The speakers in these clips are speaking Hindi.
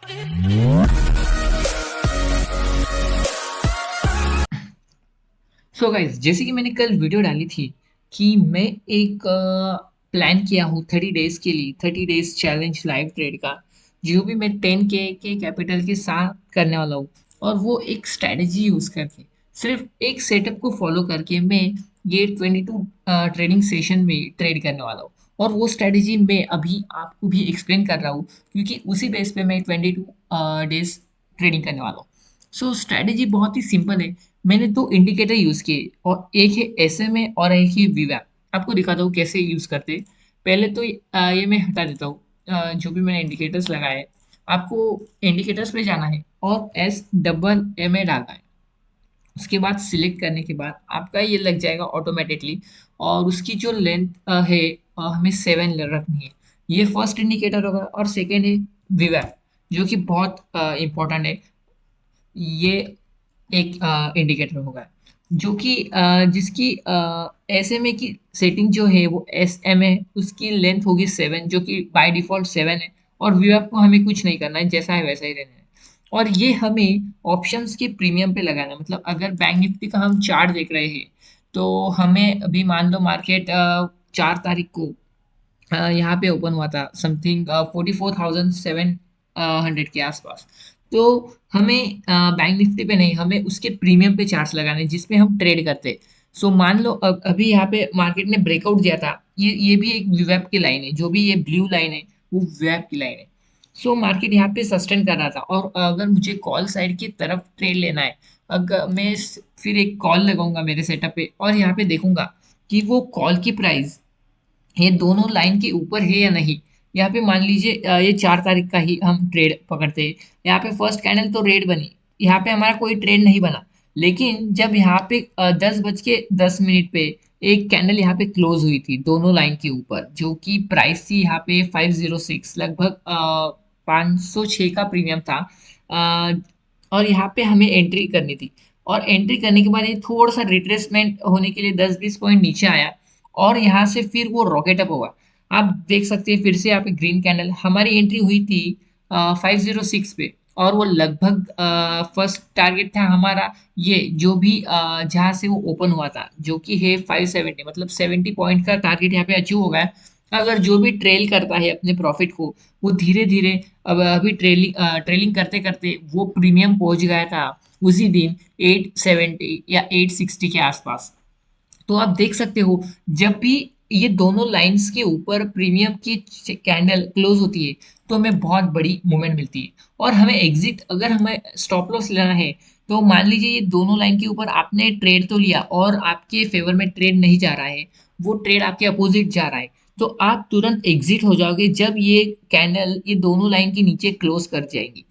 सो गाइस, जैसे कि मैंने कल वीडियो डाली थी कि मैं एक प्लान किया हूँ 30 डेज के लिए, 30 डेज चैलेंज लाइव ट्रेड का, जो भी मैं 10K के कैपिटल के साथ करने वाला हूँ। और वो एक स्ट्रैटेजी यूज करके, सिर्फ एक सेटअप को फॉलो करके मैं ये 22 ट्रेडिंग सेशन में ट्रेड करने वाला हूँ। और वो स्ट्रैटेजी मैं अभी आपको भी एक्सप्लेन कर रहा हूँ, क्योंकि उसी बेस पे मैं 22 डेज ट्रेडिंग करने वाला हूँ। सो स्ट्रैटेजी बहुत ही सिंपल है। मैंने दो इंडिकेटर यूज किए, और एक है एसएमए और एक है वीवैप। आपको दिखाता हूँ कैसे यूज करते हैं। पहले तो ये मैं हटा देता हूँ। जो भी मैंने इंडिकेटर्स लगाए, आपको इंडिकेटर्स पे जाना है और SMMA डालना है। उसके बाद सिलेक्ट करने के बाद आपका ये लग जाएगा ऑटोमेटिकली। और उसकी जो लेंथ है, हमें 7 रखनी है। ये फर्स्ट इंडिकेटर होगा। और सेकेंड है वीवैप, जो कि बहुत इंपॉर्टेंट है। ये एक इंडिकेटर होगा, जो कि जिसकी एसएमए की सेटिंग जो है वो एसएमए, उसकी लेंथ होगी 7, जो कि बाय डिफॉल्ट 7 है। और व्यू को हमें कुछ नहीं करना है, जैसा है वैसा ही रहना है। और ये हमें ऑप्शंस के प्रीमियम पे लगाना है। मतलब अगर बैंक निफ्टी का हम चार्ट देख रहे हैं, तो हमें अभी मान लो मार्केट 4 तारीख को यहाँ पे ओपन हुआ था समथिंग 44,700 के आसपास। तो हमें बैंक निफ्टी पे नहीं, हमें उसके प्रीमियम पे चार्ज लगाने जिसमें हम ट्रेड करते। सो मान लो अभी यहाँ पे मार्केट ने ब्रेकआउट दिया था। ये भी एक विवेप की लाइन है, जो भी ये ब्लू लाइन है वो विवेप की लाइन है। सो मार्केट यहाँ पे सस्टेन कर रहा था, और अगर मुझे कॉल साइड की तरफ ट्रेड लेना है, अगर मैं फिर एक कॉल लगाऊंगा मेरे सेटअप पे, और यहाँ पे देखूंगा कि वो कॉल की प्राइस ये दोनों लाइन के ऊपर है या नहीं। यहाँ पे मान लीजिए ये 4 तारीख का ही हम ट्रेड पकड़ते हैं। यहाँ पे फर्स्ट कैंडल तो रेड बनी, यहाँ पे हमारा कोई ट्रेड नहीं बना। लेकिन जब यहाँ पे 10:10 पे एक कैंडल यहाँ पे क्लोज हुई थी दोनों लाइन के ऊपर, जो कि प्राइस थी यहाँ पे 506, लगभग 506 का प्रीमियम था। अ, और यहाँ पे हमें एंट्री करनी थी। और एंट्री करने के बाद ये थोड़ा सा रिट्रेसमेंट होने के लिए 10-20 पॉइंट नीचे आया, और यहाँ से फिर वो रॉकेट अप होगा। आप देख सकते हैं फिर से यहाँ पे ग्रीन कैंडल, हमारी एंट्री हुई थी 506 पे। और वो लगभग फर्स्ट टारगेट था हमारा, ये जो भी जहाँ से वो ओपन हुआ था, जो कि है 570, मतलब 70 पॉइंट का टारगेट यहाँ पे अचीव हो गया। अगर जो भी ट्रेल करता है अपने प्रॉफिट को, वो धीरे धीरे अब अभी ट्रेलिंग करते करते वो प्रीमियम पहुंच गया था उसी दिन 870 या 860 के आसपास। तो आप देख सकते हो, जब भी ये दोनों लाइंस के ऊपर प्रीमियम की कैंडल क्लोज होती है, तो हमें बहुत बड़ी मूवमेंट मिलती है। और हमें एग्जिट, अगर हमें स्टॉप लॉस लेना है, तो मान लीजिए ये दोनों लाइन के ऊपर आपने ट्रेड तो लिया और आपके फेवर में ट्रेड नहीं जा रहा है, वो ट्रेड आपके अपोजिट जा रहा है, तो आप तुरंत एग्जिट हो जाओगे जब ये कैंडल ये दोनों लाइन के नीचे क्लोज कर जाएगी।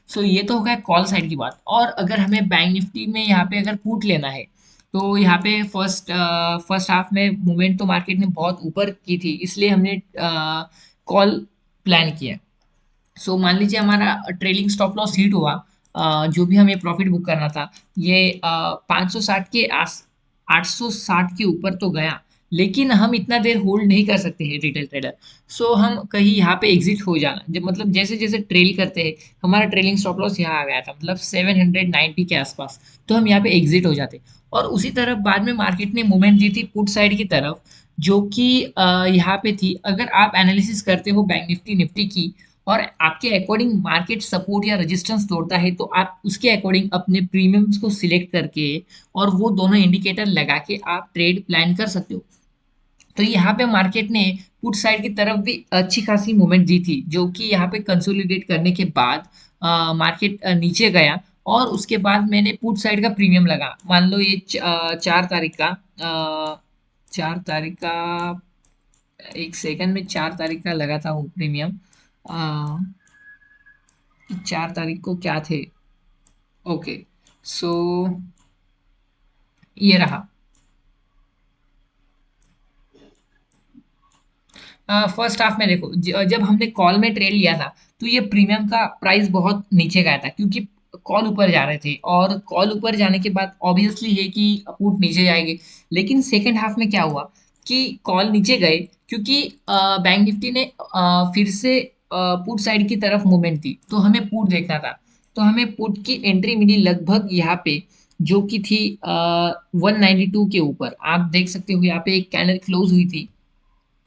सो ये तो हो गया कॉल साइड की बात। और अगर हमें बैंक निफ्टी में यहाँ पे अगर पुट लेना है, तो यहाँ पे फर्स्ट हाफ में मूवमेंट तो मार्केट ने बहुत ऊपर की थी, इसलिए हमने कॉल प्लान किया। सो मान लीजिए हमारा ट्रेलिंग स्टॉप लॉस हिट हुआ, जो भी हमें प्रॉफिट बुक करना था, ये 560 के आस 860 के ऊपर तो गया। लेकिन हम इतना देर होल्ड नहीं कर सकते हैं रिटेल ट्रेडर। सो हम कहीं यहाँ पे एग्जिट हो जाना, जब मतलब जैसे जैसे ट्रेल करते हैं, हमारा ट्रेलिंग स्टॉप लॉस यहाँ आ गया था, मतलब 790 के आसपास। तो हम यहाँ पे एग्जिट हो जाते। और उसी तरफ बाद में मार्केट ने मूवमेंट दी थी पुट साइड की तरफ, जो कि यहाँ पे थी। अगर आप एनालिसिस करते हो बैंक निफ्टी निफ्टी की, और आपके अकॉर्डिंग मार्केट सपोर्ट या रेजिस्टेंस तोड़ता है, तो आप उसके अकॉर्डिंग अपने प्रीमियम्स को सिलेक्ट करके और वो दोनों इंडिकेटर लगा के आप ट्रेड प्लान कर सकते हो। तो यहाँ पे मार्केट ने पुट साइड की तरफ भी अच्छी खासी मूवमेंट दी थी, जो कि यहाँ पे कंसोलिडेट करने के बाद मार्केट नीचे गया। और उसके बाद मैंने पुट साइड का प्रीमियम लगा, मान लो ये 4 तारीख का, 4 तारीख का, एक सेकंड में 4 तारीख का लगा था वो प्रीमियम। 4 तारीख को क्या थे? ओके। सो ये रहा। फर्स्ट हाफ में देखो, जब हमने कॉल में ट्रेड लिया था, तो ये प्रीमियम का प्राइस बहुत नीचे गया था, क्योंकि कॉल ऊपर जा रहे थे, और कॉल ऊपर जाने के बाद ऑब्वियसली है कि पुट नीचे जाएंगे। लेकिन सेकेंड हाफ में क्या हुआ कि कॉल नीचे गए, क्योंकि बैंक निफ्टी ने फिर से पुट साइड की तरफ मूवमेंट थी, तो हमें पुट देखना था। तो हमें पुट की एंट्री मिली लगभग यहाँ पे, जो कि थी 192 के ऊपर। आप देख सकते हो यहाँ पे एक कैंडल क्लोज हुई थी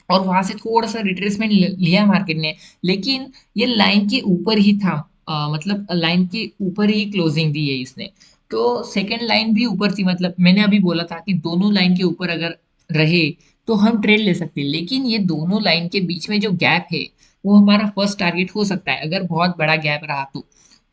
और वहां से थोड़ा सा रिट्रेसमेंट लिया मार्केट ने, लेकिन ये लाइन के ऊपर ही था। मतलब लाइन के ऊपर ही क्लोजिंग दी है इसने। तो सेकंड लाइन भी ऊपर थी, मतलब मैंने अभी बोला था कि दोनों लाइन के ऊपर अगर रहे तो हम ट्रेड ले सकते हैं, लेकिन ये दोनों लाइन के बीच में जो गैप है वो हमारा फर्स्ट टारगेट हो सकता है अगर बहुत बड़ा गैप रहा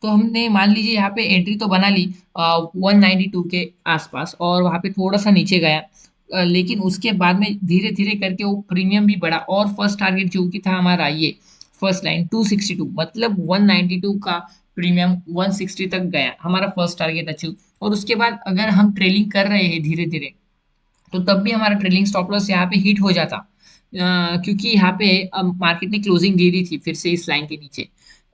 तो हमने मान लीजिए यहाँ पे एंट्री तो बना ली 192 के आसपास, और वहां पे थोड़ा सा नीचे गया। लेकिन उसके बाद में धीरे-धीरे करके वो प्रीमियम भी बढ़ा और फर्स्ट टारगेट जो कि था हमारा ये फर्स्ट लाइन 262, मतलब 192 का प्रीमियम 160 तक गया, हमारा फर्स्ट टारगेट अचीव। और उसके बाद अगर हम ट्रेलिंग कर रहे हैं धीरे-धीरे, तो तब भी हमारा ट्रेलिंग स्टॉप लॉस यहाँ पे हिट हो जाता। क्योंकि यहाँ पे मार्केट ने क्लोजिंग दे दी थी फिर से इस लाइन के नीचे।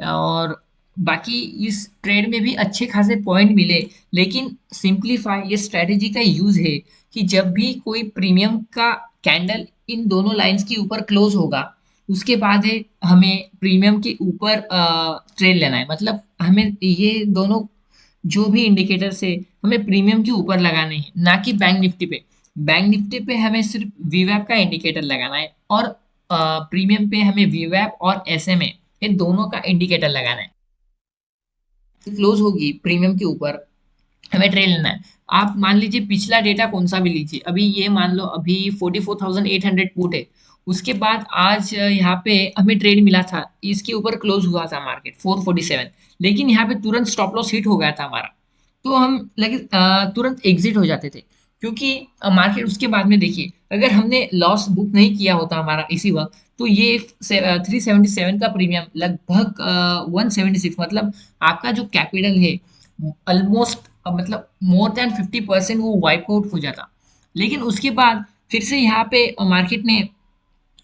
और बाकी इस ट्रेड में भी अच्छे खासे पॉइंट मिले, लेकिन सिंप्लीफाई ये स्ट्रेटेजी का यूज है कि जब भी कोई प्रीमियम का कैंडल इन दोनों लाइंस के ऊपर क्लोज होगा, उसके बाद है हमें प्रीमियम के ऊपर ट्रेड लेना है। मतलब हमें ये दोनों जो भी इंडिकेटर्स है हमें प्रीमियम के ऊपर लगाने हैं, ना कि बैंक निफ्टी पे। बैंक निफ्टी पे हमें सिर्फ वीवैप का इंडिकेटर लगाना है, और प्रीमियम पे हमें वीवैप और एसएमए ये दोनों का इंडिकेटर लगाना है। क्लोज होगी प्रीमियम के ऊपर, हमें ट्रेड लेना है। आप मान लीजिए पिछला डेटा कौन सा भी लीजिए, अभी ये मान लो अभी 44,800 पुट है। उसके बाद आज यहाँ पे हमें ट्रेड मिला था, इसके ऊपर क्लोज हुआ था मार्केट 447, लेकिन यहाँ पे तुरंत स्टॉप लॉस हिट हो गया था हमारा। तो हम लगे तुरंत एग्जिट हो जाते थे, क्योंकि मार्केट उसके बाद में देखिए, अगर हमने लॉस बुक नहीं किया होता हमारा इसी वक्त, तो ये 377 का प्रीमियम लगभग 176, मतलब आपका जो कैपिटल है ऑलमोस्ट, मतलब मोर देन 50% वो वाइप आउट हो जाता। लेकिन उसके बाद फिर से यहाँ पे मार्केट ने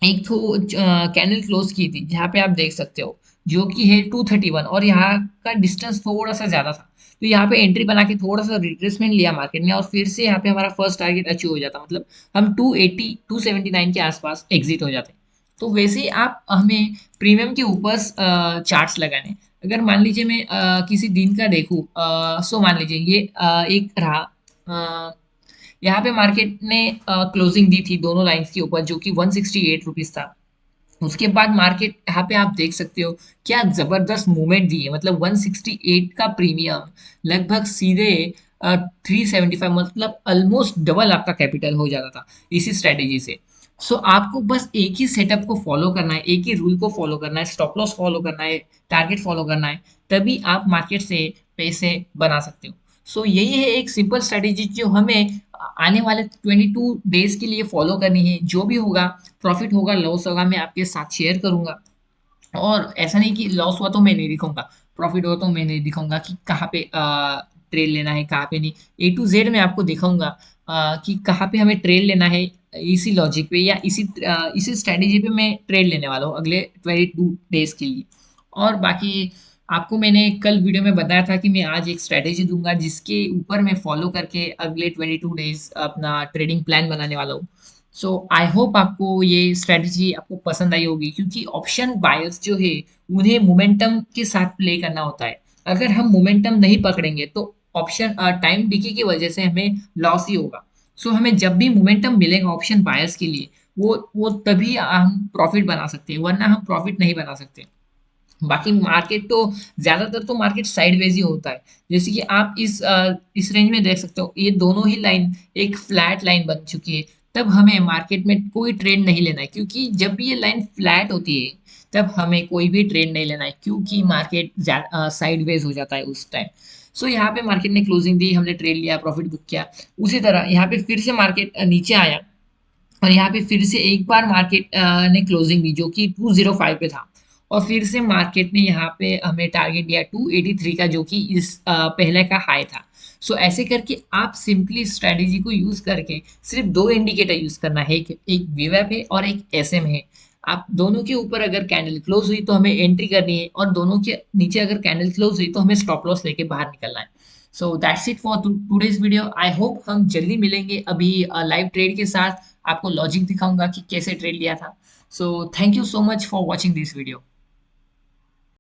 एक तो कैंडल क्लोज की थी जहाँ पे आप देख सकते हो, जो कि है 231, और यहाँ का डिस्टेंस थोड़ा सा ज्यादा था। तो यहाँ पे एंट्री बना के थोड़ा सा रिट्रेसमेंट लिया मार्केट ने, और फिर से यहाँ पे हमारा फर्स्ट टारगेट अचीव हो जाता, मतलब हम 280 279 के आसपास एग्जिट हो जाते। तो वैसे ही आप हमें प्रीमियम के ऊपर चार्ट्स लगाने। अगर मान लीजिए मैं किसी दिन का देखूँ, सो मान लीजिए ये एक रहा, यहाँ पे मार्केट ने क्लोजिंग दी थी दोनों लाइंस के ऊपर, जो कि 168 रुपीज था। उसके बाद मार्केट यहाँ पे आप देख सकते हो क्या जबरदस्त मूवमेंट दी है, मतलब 168 का प्रीमियम लगभग सीधे 375, मतलब ऑलमोस्ट डबल आपका कैपिटल हो जाता था इसी स्ट्रेटेजी से। सो आपको बस एक ही सेटअप को फॉलो करना है, एक ही रूल को फॉलो करना है, स्टॉप लॉस फॉलो करना है, टारगेट फॉलो करना है, तभी आप मार्केट से पैसे बना सकते हो। सो यही है एक सिंपल स्ट्रेटेजी जो हमें आने वाले 22 डेज के लिए फॉलो करनी है। जो भी होगा, प्रॉफिट होगा लॉस होगा, मैं आपके साथ शेयर करूंगा। और ऐसा नहीं कि लॉस हुआ तो मैं नहीं दिखाऊंगा, प्रॉफिट हुआ तो मैं नहीं दिखाऊंगा कि कहाँ पे ट्रेड लेना है कहाँ पे नहीं। ए टू जेड मैं आपको दिखाऊंगा कि कहाँ पे हमें ट्रेड लेना है, इसी लॉजिक पे या इसी स्ट्रेटेजी पे मैं ट्रेड लेने वाला हूँ अगले 22 डेज के लिए। और बाकी आपको मैंने कल वीडियो में बताया था कि मैं आज एक स्ट्रेटेजी दूंगा जिसके ऊपर मैं फॉलो करके अगले 22 डेज अपना ट्रेडिंग प्लान बनाने वाला हूँ। सो आई होप आपको ये स्ट्रेटजी आपको पसंद आई होगी, क्योंकि ऑप्शन बायर्स जो है उन्हें मोमेंटम के साथ प्ले करना होता है। अगर हम मोमेंटम नहीं पकड़ेंगे तो ऑप्शन टाइम डिके की वजह से हमें लॉस ही होगा। सो हमें जब भी मोमेंटम मिलेगा ऑप्शन बायर्स के लिए, वो तभी हम प्रॉफिट बना सकते हैं, वरना हम प्रॉफिट नहीं बना सकते। बाकी मार्केट तो ज्यादातर तो मार्केट साइडवेज ही होता है। जैसे कि आप इस रेंज में देख सकते हो, ये दोनों ही लाइन एक फ्लैट लाइन बन चुकी है। तब हमें मार्केट में कोई ट्रेड नहीं लेना है, क्योंकि जब भी ये लाइन फ्लैट होती है तब हमें कोई भी ट्रेड नहीं लेना है, क्योंकि मार्केट साइडवेज हो जाता है उस टाइम। सो यहाँ पे मार्केट ने क्लोजिंग दी, हमने ट्रेड लिया, प्रॉफिट बुक किया। उसी तरह यहाँ पे फिर से मार्केट नीचे आया, और यहाँ पे फिर से एक बार मार्केट ने क्लोजिंग दी जो कि 205 पे था, और फिर से मार्केट ने यहाँ पे हमें टारगेट दिया 283 का, जो कि इस पहले का हाई था। सो ऐसे करके आप सिंपली स्ट्रेटेजी को यूज करके सिर्फ दो इंडिकेटर यूज करना है, एक वीवैप है और एक एसएम है। आप दोनों के ऊपर अगर कैंडल क्लोज हुई तो हमें एंट्री करनी है, और दोनों के नीचे अगर कैंडल क्लोज हुई तो हमें स्टॉप लॉस लेके बाहर निकलना है। So that's it for today's video. I hope हम जल्दी मिलेंगे अभी लाइव ट्रेड के साथ, आपको लॉजिक दिखाऊंगा कि कैसे ट्रेड लिया था। So thank you so much for watching this video.